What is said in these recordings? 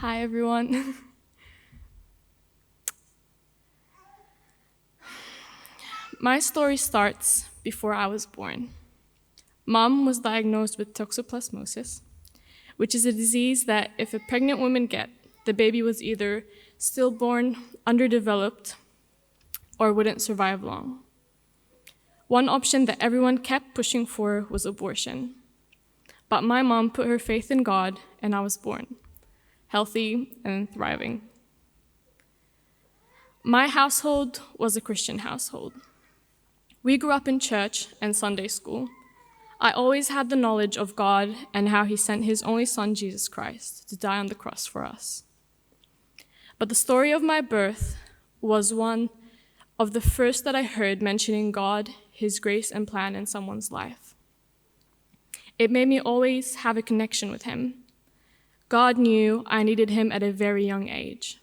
Hi, everyone. My story starts before I was born. Mom was diagnosed with toxoplasmosis, which is a disease that if a pregnant woman get, the baby was either stillborn, underdeveloped, or wouldn't survive long. One option that everyone kept pushing for was abortion. But my mom put her faith in God, and I was born, healthy and thriving. My household was a Christian household. We grew up in church and Sunday school. I always had the knowledge of God and how he sent his only son, Jesus Christ, to die on the cross for us. But the story of my birth was one of the first that I heard mentioning God, his grace and plan in someone's life. It made me always have a connection with him. God knew I needed him at a very young age,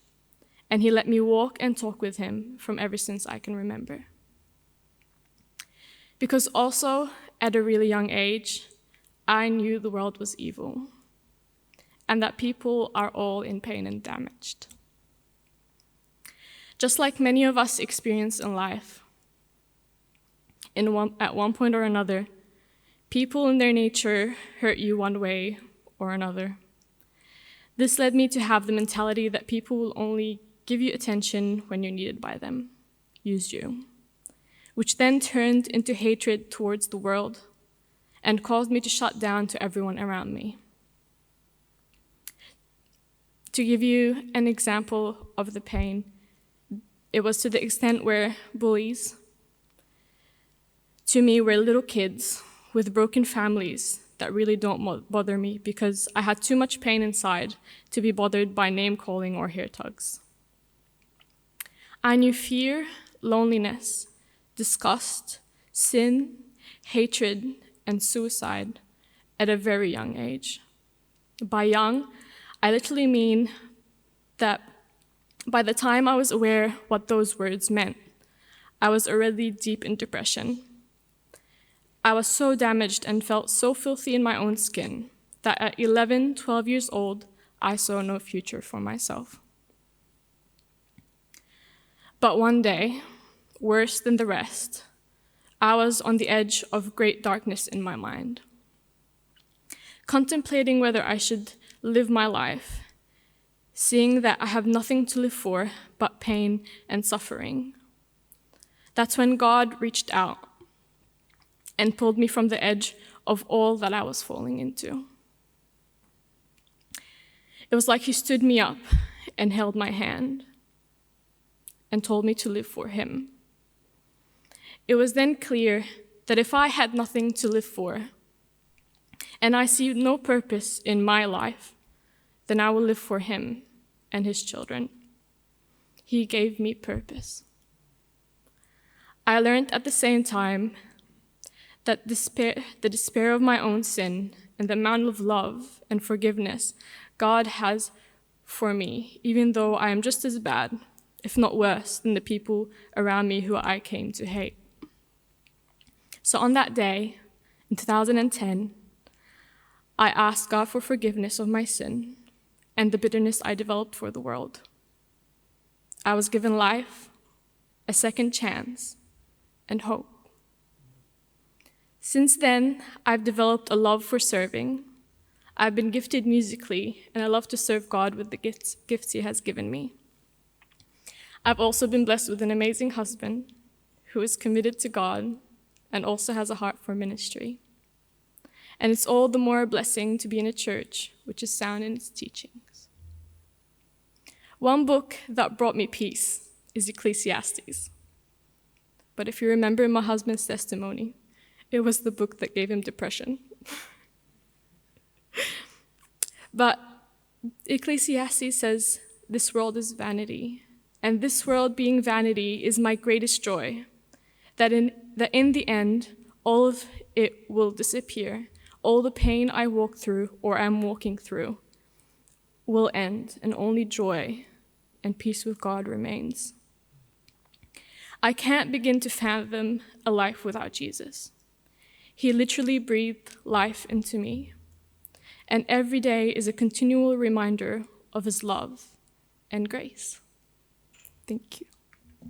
and he let me walk and talk with him from ever since I can remember. Because also, at a really young age, I knew the world was evil and that people are all in pain and damaged. Just like many of us experience in life, at one point or another, people in their nature hurt you one way or another. This led me to have the mentality that people will only give you attention when you're needed by them, use you, which then turned into hatred towards the world and caused me to shut down to everyone around me. To give you an example of the pain, it was to the extent where bullies, to me, were little kids with broken families that really don't bother me because I had too much pain inside to be bothered by name-calling or hair tugs. I knew fear, loneliness, disgust, sin, hatred, and suicide at a very young age. By young, I literally mean that by the time I was aware what those words meant, I was already deep in depression. I was so damaged and felt so filthy in my own skin that at 11, 12 years old, I saw no future for myself. But one day, worse than the rest, I was on the edge of great darkness in my mind, contemplating whether I should live my life, seeing that I have nothing to live for but pain and suffering. That's when God reached out and pulled me from the edge of all that I was falling into. It was like he stood me up and held my hand and told me to live for him. It was then clear that if I had nothing to live for, and I see no purpose in my life, then I will live for him and his children. He gave me purpose. I learned at the same time that the despair of my own sin and the amount of love and forgiveness God has for me, even though I am just as bad, if not worse, than the people around me who I came to hate. So on that day, in 2010, I asked God for forgiveness of my sin and the bitterness I developed for the world. I was given life, a second chance, and hope. Since then, I've developed a love for serving. I've been gifted musically, and I love to serve God with the gifts he has given me. I've also been blessed with an amazing husband who is committed to God and also has a heart for ministry. And it's all the more a blessing to be in a church which is sound in its teachings. One book that brought me peace is Ecclesiastes. But if you remember my husband's testimony, it was the book that gave him depression. But Ecclesiastes says, "This world is vanity, and this world being vanity is my greatest joy, that in the end, all of it will disappear. All the pain I walk through or am walking through will end, and only joy and peace with God remains." I can't begin to fathom a life without Jesus. He literally breathed life into me. And every day is a continual reminder of his love and grace. Thank you.